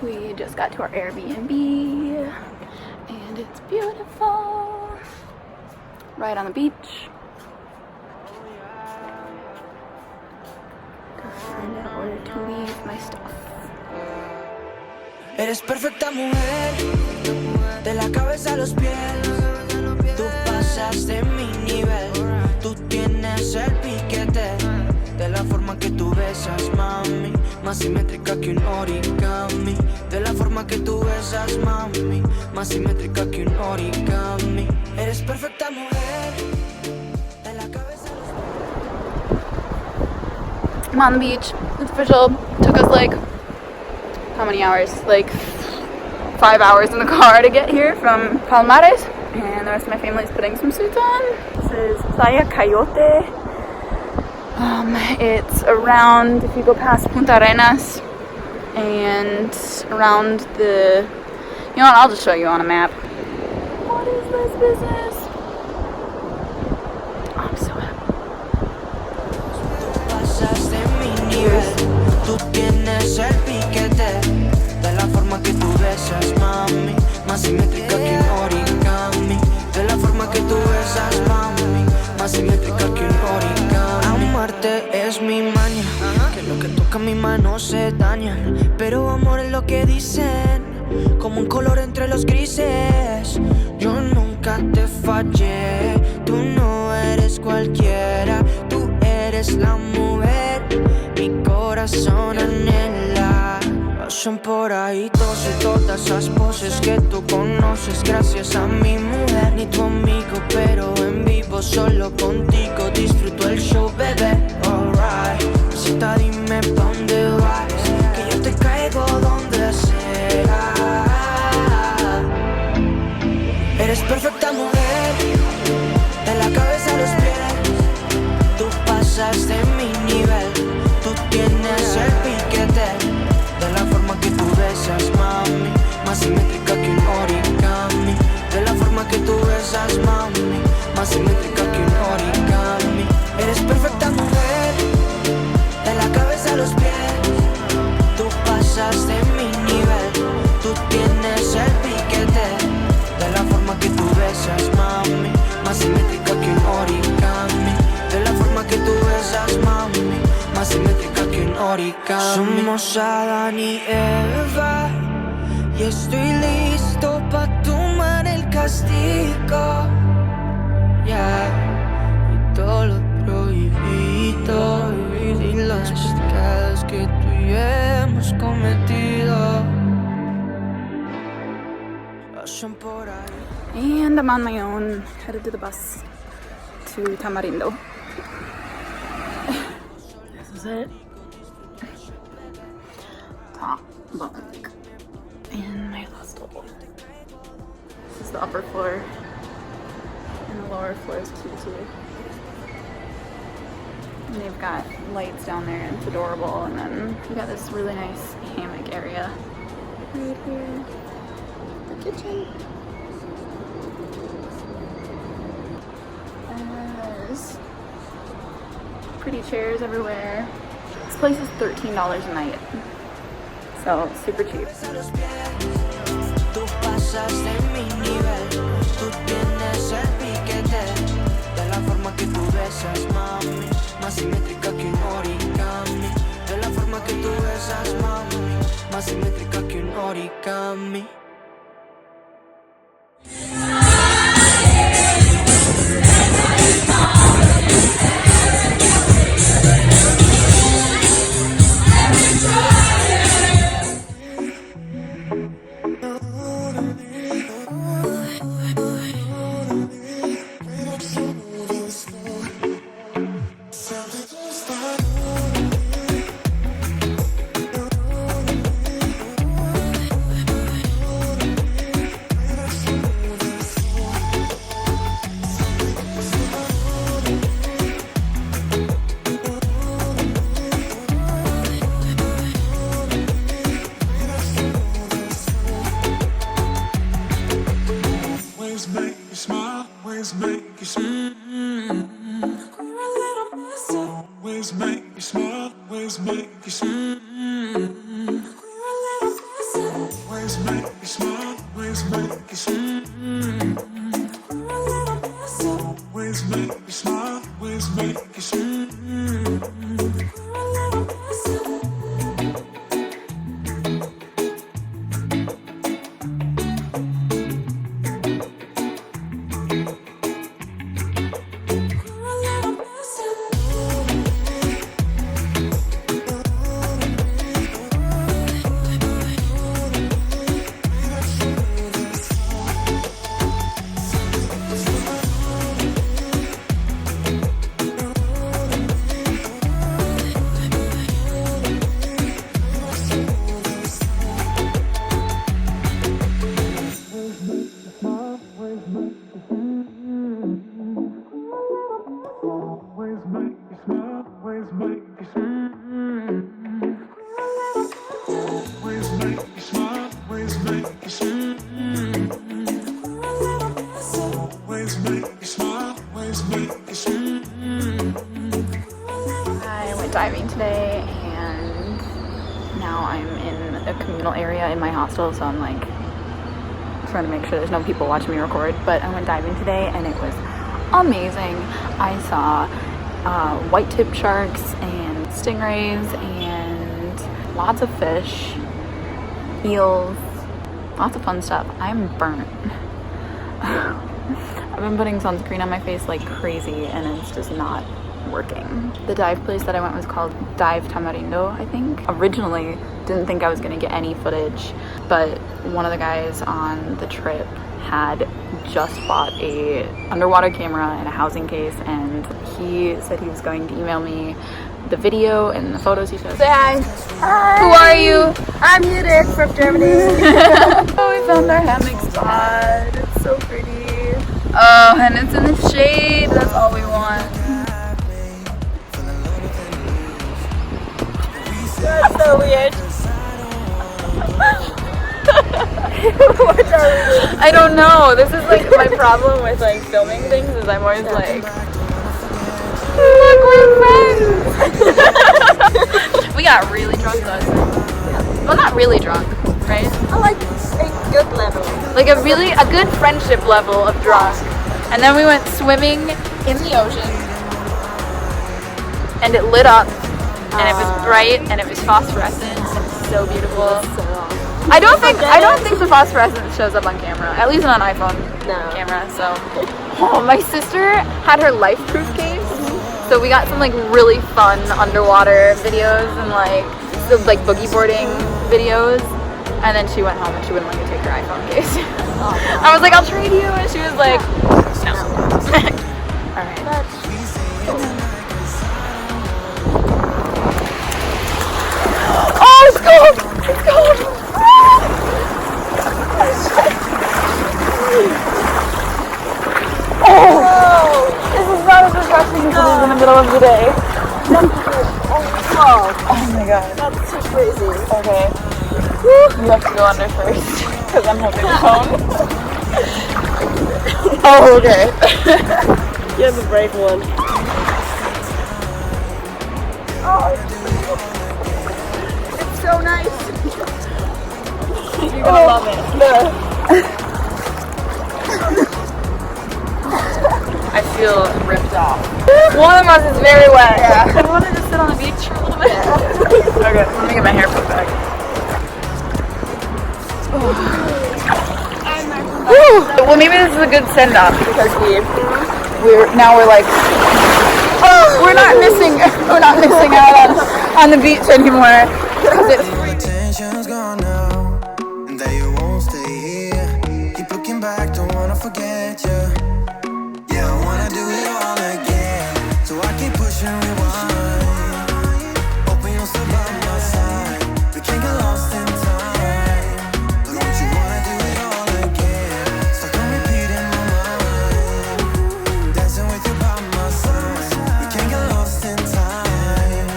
We just got to our Airbnb and it's beautiful. Right on the beach. Gotta find out where to leave my stuff. Eres perfecta mujer, de la cabeza a los pies. Tú pasas de mi nivel, tú tienes el piquete. De la forma que tú besas, mami, más simétrica que un origami. De la forma que tú besas, mami, más simétrica que un origami. Eres perfecta mujer, de la cabeza a los pies. I'm on the beach. It's official. Took us like how many hours? Like 5 hours in the car to get here from Palomares. And the rest of my family is putting some suits on. This is Playa Coyote. It's around, if you go past Punta Arenas and around the, you know what, I'll just show you on a map. What is this business? Oh, I'm so happy. Tú tienes el piquete, de la forma que tú besas, mami, más simétrica que un origami. De la forma que tú besas, mami, más simétrica que un origami. Amarte es mi maña, que lo que toca mi mano se daña. Pero amor es lo que dicen, como un color entre los grises. Yo nunca te fallé, tú no eres cualquiera, tú eres la mujer, mi corazón anhela. Pasan por ahí todas esas poses que tú conoces. Gracias a mi mujer, ni tu amigo, pero en vivo solo contigo disfruto el show, bebé. Alright, cita, dime pa' dónde vas, que yo te caigo donde sea. Eres perfecta mujer, de la cabeza a los pies. Tú pasas de mi nivel, tú tienes el piquete. De la forma que tú besas, mami, más simétrica que un origami. De la forma que tú besas, mami, más simétrica que un origami. Eres perfecta mujer, de la cabeza a los pies. Tú pasas de mi nivel, tú tienes el piquete. De la forma que tú besas, mami, más simétrica que un origami. De la forma que tú besas, mami, más simétrica que un origami. Somos Adán y Eva, y estoy listo pa' tomar el castigo. Yeah, y todo lo prohibido y las pecados que tú y yo hemos cometido. Pasan por ahí. And I'm on my own, headed to the bus to Tamarindo. This is it. Top bunk in my hostel. This is the upper floor, and the lower floor is cute too. And they've got lights down there, and it's adorable. And then we got this really nice hammock area right here. The kitchen. There's pretty chairs everywhere. This place is $13 a night, so super cheap. Tú pasas de mi nivel, tú tienes el piquete. De la forma que tú besas, mami, más simétrica que un origami. De la forma que tú besas, mami, más simétrica que un origami. I went diving today, and now I'm in a communal area in my hostel, so I'm like trying to make sure there's no people watching me record. But I went diving today and it was amazing. I saw white-tipped sharks and stingrays and lots of fish, eels, lots of fun stuff. I'm burnt. I've been putting sunscreen on my face like crazy and it's just not working. The dive place that I went was called Dive Tamarindo, I think. Originally didn't think I was gonna get any footage, but one of the guys on the trip had just bought a underwater camera and a housing case, and he said he was going to email me the video and the photos he showed. Say hi. Hi. Who are you? I'm Judith from Germany. Oh, we found our hammock spot. It's so pretty. Oh, and it's in the shade. That's all we want. That's so weird. What are we doing? I don't know. This is like my problem with like filming things is I'm always like, look, we're friends. We got really drunk though. Well, not really drunk, right? I like a good level. Like a good friendship level of drunk. And then we went swimming in the ocean, and it lit up, and it was bright, and it was phosphorescent, and it was so beautiful. I don't think the phosphorescence shows up on camera, at least on an iPhone camera. So, oh, my sister had her life-proof case, so we got some like really fun underwater videos and like boogie boarding videos. And then she went home and she wouldn't let me take her iPhone case. I was like, I'll trade you, and she was like, no. All right. Oh, it's cold! It's cold! Oh, this is not as refreshing as it is in the middle of the day. Oh my god. That's too crazy. Okay. You have to go under first, because I'm holding the phone. Oh, okay. You're the brave one. Oh, it's so nice. You're gonna love it. I feel ripped off. One of us is very wet. Yeah. I wanted to sit on the beach for a little bit. Okay, let me get my hair put back. Well, maybe this is a good send-off because we're like, oh, we're not missing out on the beach anymore. Attention's gone now, and that you won't stay here. Keep looking back, don't wanna forget you. Yeah, I wanna do it all again, so I keep pushing rewind. Hoping you'll still by my side. We can't get lost in time. But don't you wanna do it all again? Stuck on repeat in my mind. Dancing with you by my side. We can't get lost in time.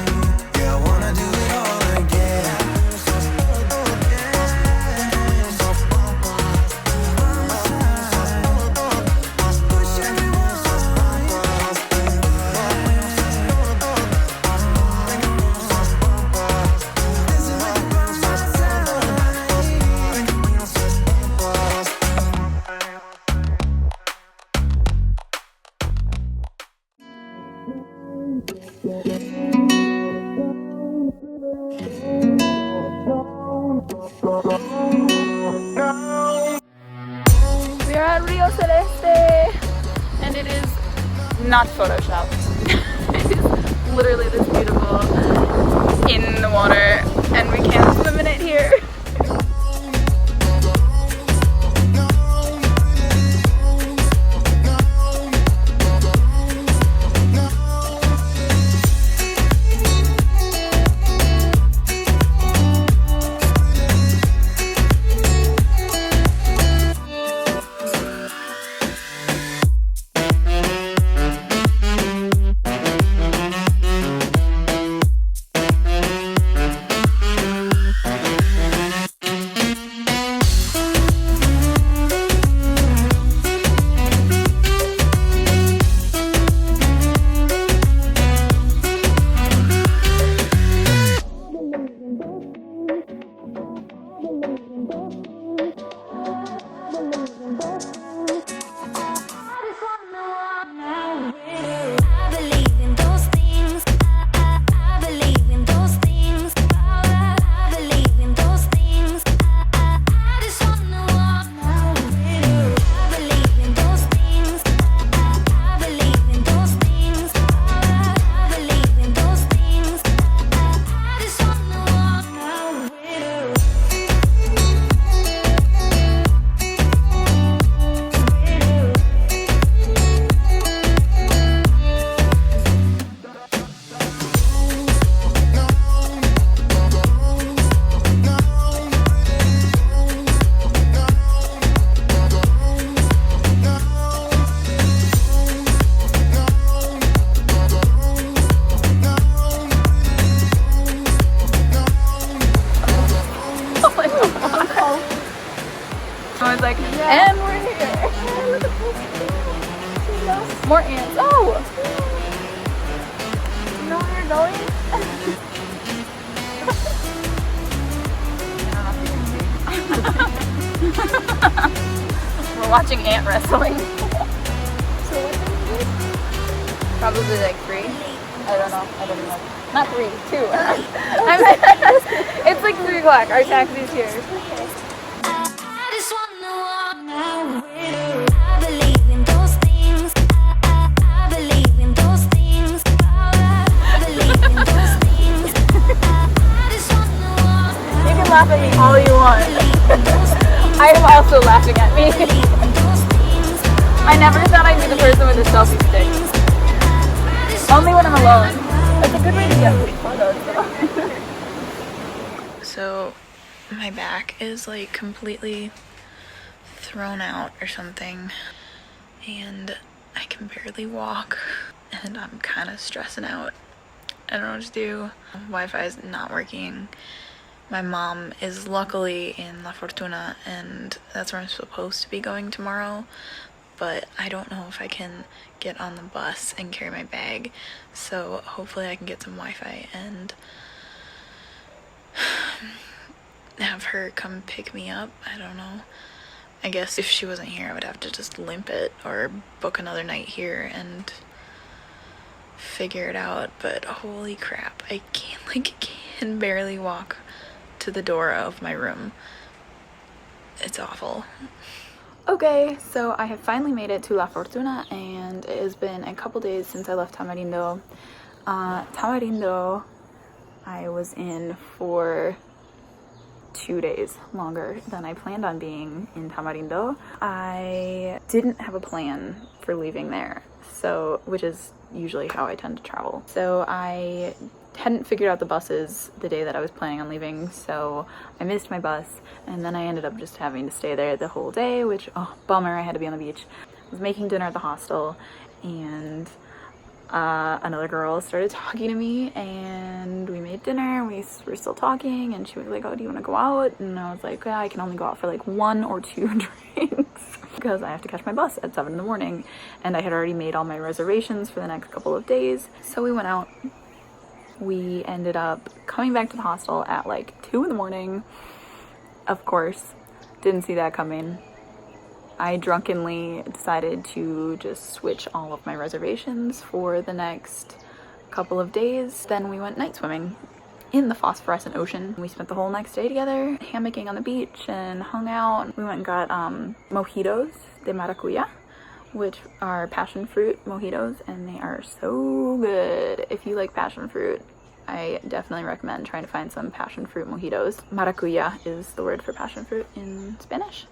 Yeah, I wanna do it all again. not photoshopped. It is literally this beautiful in the water, and we can't swim in it here. I was like, and we're here. More ants. Oh! You know where you're going? We're watching ant wrestling. So what time is it? Probably like 3. I don't know. I don't know. Not 3, 2. It's like 3 o'clock. Our taxi's here. Laugh at me all you want. I am also laughing at me. I never thought I'd be the person with a selfie stick. Only when I'm alone. That's a good way to get photos. So my back is like completely thrown out or something, and I can barely walk, and I'm kind of stressing out. I don't know what to do. Wi-Fi is not working. My mom is luckily in La Fortuna, and that's where I'm supposed to be going tomorrow, but I don't know if I can get on the bus and carry my bag, so hopefully I can get some Wi-Fi and have her come pick me up. I don't know. I guess if she wasn't here, I would have to just limp it or book another night here and figure it out, but holy crap, I can barely walk to the door of my room. It's awful. Okay, so I have finally made it to La Fortuna, and it has been a couple days since I left Tamarindo. Tamarindo I was in for 2 days longer than I planned on being in Tamarindo. I didn't have a plan for leaving there, so which is usually how I tend to travel. So I hadn't figured out the buses the day that I was planning on leaving, so I missed my bus, and then I ended up just having to stay there the whole day, which, oh, bummer, I had to be on the beach. I was making dinner at the hostel, and another girl started talking to me, and we made dinner, we were still talking, and she was like, oh, do you want to go out? And I was like, yeah, I can only go out for like 1 or 2 drinks because I have to catch my bus at 7 in the morning, and I had already made all my reservations for the next couple of days. So we went out. We ended up coming back to the hostel at like 2 in the morning. Of course, didn't see that coming. I drunkenly decided to just switch all of my reservations for the next couple of days. Then we went night swimming in the phosphorescent ocean. We spent the whole next day together, hammocking on the beach and hung out. We went and got mojitos de maracuya, which are passion fruit mojitos, and they are so good. If you like passion fruit, I definitely recommend trying to find some passion fruit mojitos. Maracuya is the word for passion fruit in Spanish.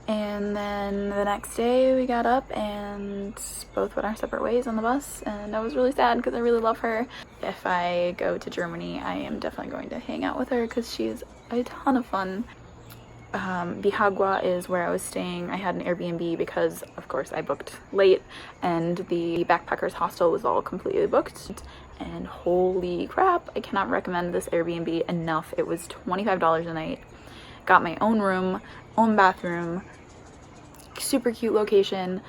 And then the next day we got up and both went our separate ways on the bus, and I was really sad because I really love her. If I go to Germany, I am definitely going to hang out with her because she's a ton of fun. Bihagwa is where I was staying. I had an Airbnb because, of course, I booked late and the backpackers hostel was all completely booked. And holy crap, I cannot recommend this Airbnb enough. It was $25 a night. Got my own room, own bathroom, super cute location.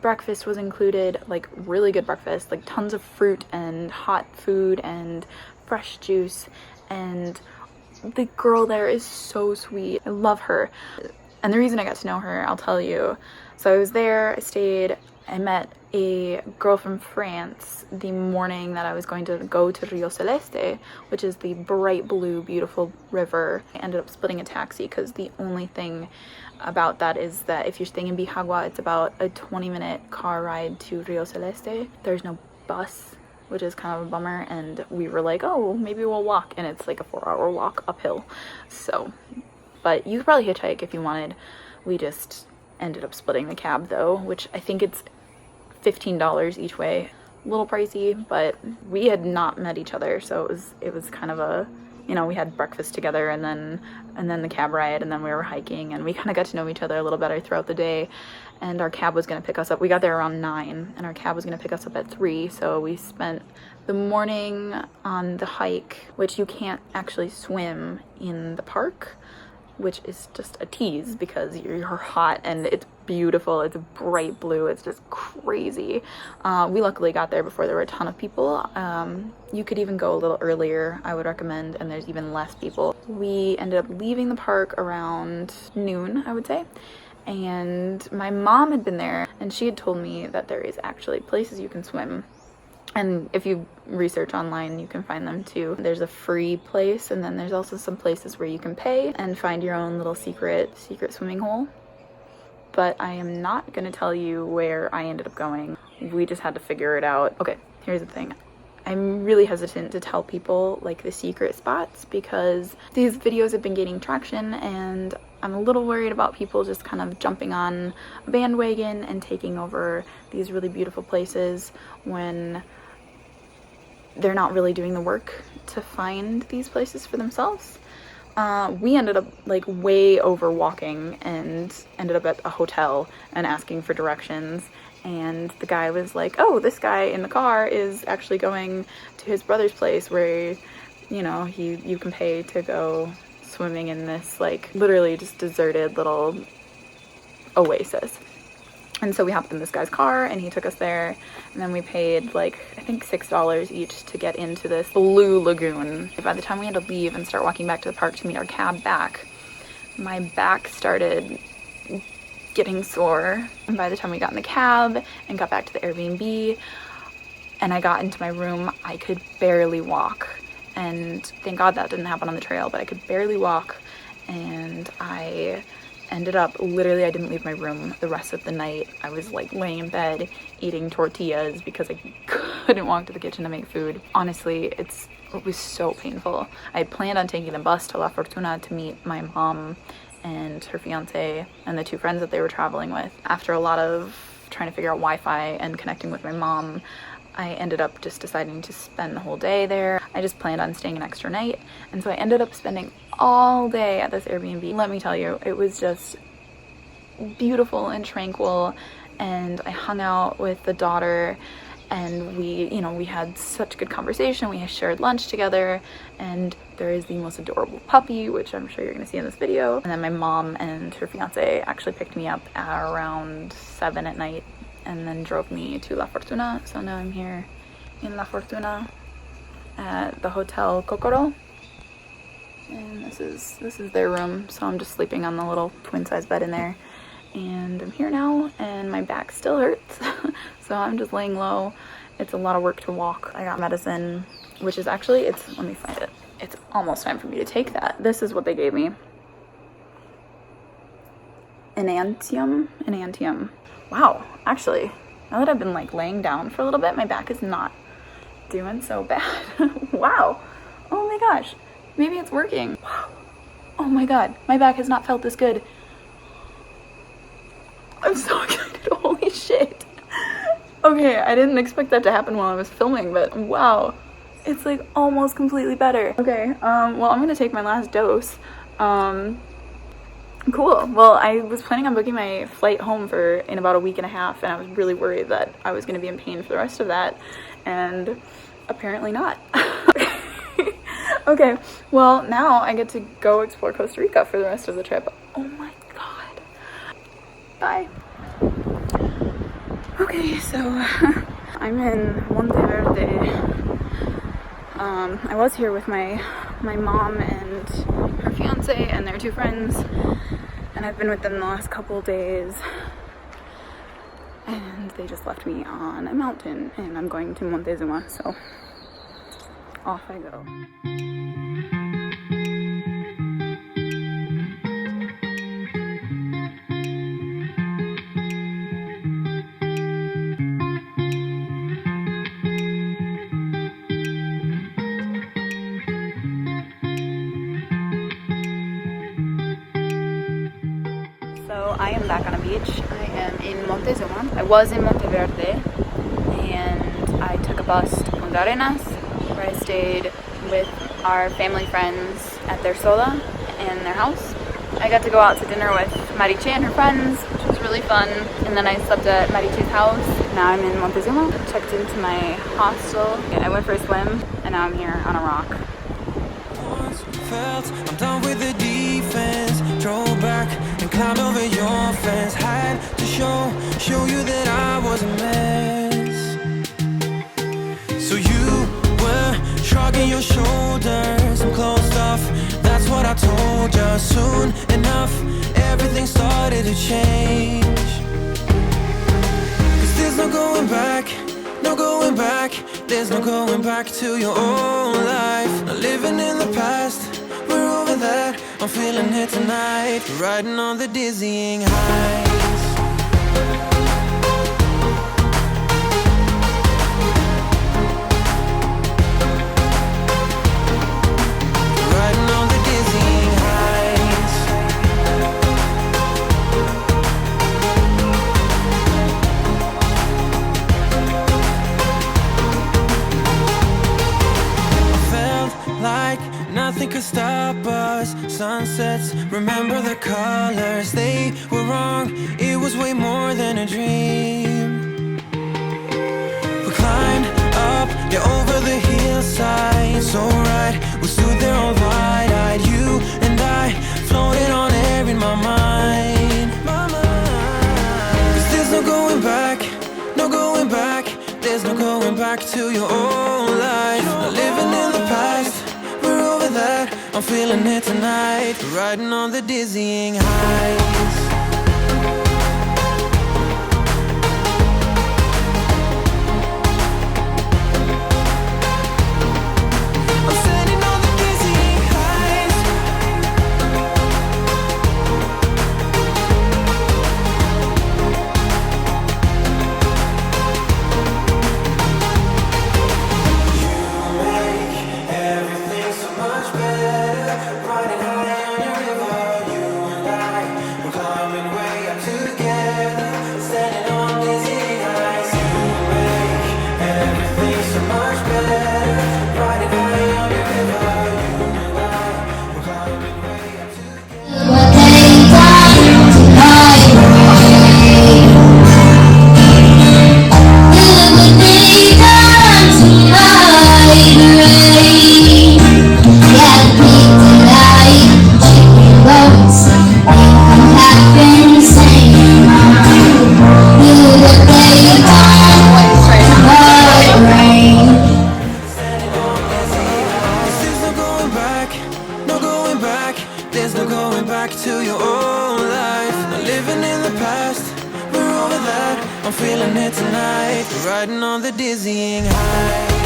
Breakfast was included, like really good breakfast, like tons of fruit and hot food and fresh juice, and the girl there is so sweet. I love her. And the reason I got to know her, I'll tell you. So I was there, I stayed, I met a girl from France the morning that I was going to go to Rio Celeste, which is the bright blue, beautiful river. I ended up splitting a taxi because the only thing about that is that if you're staying in Bihagwa, it's about a 20-minute car ride to Rio Celeste. There's no bus, which is kind of a bummer, and we were like, oh, maybe we'll walk, and it's like a 4-hour walk uphill. So, but you could probably hitchhike if you wanted. We just ended up splitting the cab though, which I think it's $15 each way. A little pricey, but we had not met each other, so it was kind of a, you know, we had breakfast together and then the cab ride, and then we were hiking, and we kind of got to know each other a little better throughout the day. And our cab was going to pick us up. We got there around 9 and our cab was going to pick us up at 3, so we spent the morning on the hike, which you can't actually swim in the park, which is just a tease because you're hot and it's beautiful. It's bright blue. It's just crazy. We luckily got there before there were a ton of people. You could even go a little earlier, I would recommend, and there's even less people. We ended up leaving the park around noon, I would say. And my mom had been there and she had told me that there is actually places you can swim. And if you research online, you can find them too. There's a free place, and then there's also some places where you can pay and find your own little secret swimming hole. But I am not going to tell you where I ended up going. We just had to figure it out. Okay, here's the thing. I'm really hesitant to tell people like the secret spots because these videos have been gaining traction, and I'm a little worried about people just kind of jumping on a bandwagon and taking over these really beautiful places when they're not really doing the work to find these places for themselves. We ended up like way over walking and ended up at a hotel and asking for directions, and the guy was like, oh, this guy in the car is actually going to his brother's place where, you know, you can pay to go swimming in this like literally just deserted little oasis. And so we hopped in this guy's car and he took us there, and then we paid like I think $6 each to get into this blue lagoon. By the time we had to leave and start walking back to the park to meet our cab back, my back started getting sore. And by the time we got in the cab and got back to the Airbnb and I got into my room, I could barely walk. And thank God that didn't happen on the trail, but I could barely walk, and I ended up literally, I didn't leave my room the rest of the night. I was like laying in bed eating tortillas because I couldn't walk to the kitchen to make food. Honestly, it was so painful. I had planned on taking the bus to La Fortuna to meet my mom and her fiance and the 2 friends that they were traveling with. After a lot of trying to figure out Wi-Fi and connecting with my mom, I ended up just deciding to spend the whole day there. I just planned on staying an extra night, and so I ended up spending all day at this Airbnb. Let me tell you, it was just beautiful and tranquil, and I hung out with the daughter, and we had such good conversation. We shared lunch together, and there is the most adorable puppy, which I'm sure you're gonna see in this video. And then my mom and her fiance actually picked me up at around 7 at night and then drove me to La Fortuna. So now I'm here in La Fortuna at the Hotel Kokoro, and this is their room. So I'm just sleeping on the little twin-size bed in there, and I'm here now, and my back still hurts. So I'm just laying low. It's a lot of work to walk. I got medicine, which is actually, let me find it. It's almost time for me to take that. This is what they gave me. Enantium. Wow, actually, now that I've been like laying down for a little bit, my back is not doing so bad. Wow. Oh my gosh. Maybe it's working. Wow. Oh my god. My back has not felt this good. I'm so excited. Holy shit. Okay, I didn't expect that to happen while I was filming, but wow. It's like almost completely better. Okay, well, I'm gonna take my last dose. Cool. Well, I was planning on booking my flight home in about a week and a half, and I was really worried that I was going to be in pain for the rest of that, and apparently not. Okay, well, now I get to go explore Costa Rica for the rest of the trip. Oh my god. Bye. Okay, so I'm in Monteverde. I was here with my mom and her fiance and their two friends, and I've been with them the last couple days, and they just left me on a mountain, and I'm going to Montezuma, so off I go. I am back on a beach. I am in Montezuma. I was in Monteverde, and I took a bus to Punta Arenas, where I stayed with our family friends at their sola in their house. I got to go out to dinner with Mariche and her friends, which was really fun, and then I slept at Mariche's house. Now I'm in Montezuma, checked into my hostel, and I went for a swim, and now I'm here on a rock. I'm done with the defense. Drove back and climbed over your fence. Had to show you that I was a mess. So you were shrugging your shoulders. I'm closed off, that's what I told you. Soon enough, everything started to change. Cause there's no going back, no going back. There's no going back to your old life. Not living in the past, we're over that. I'm feeling it tonight, riding on the dizzying heights. Riding on the dizzying heights. I felt like nothing could stop us. Sunsets, remember the colors. They were wrong, it was way more than a dream. We climbed up, yeah, over the hillside. So right, we stood there all wide-eyed. You and I, floating on air in my mind. Cause there's no going back, no going back. There's no going back to your old life. Not living in the past, we're over that. I'm feeling it tonight, riding on the dizzying heights. I'm standing on the dizzying heights. You make everything so much better. Riding high on your river, you and I, we're climbing way up together, standing on dizzying heights. You make everything so much better. Riding high on your river, you and I, we're climbing way up together. There's no going back, no going back. There's no going back to your old life. Not living in the past, we're over that. I'm feeling it tonight, riding on the dizzying high.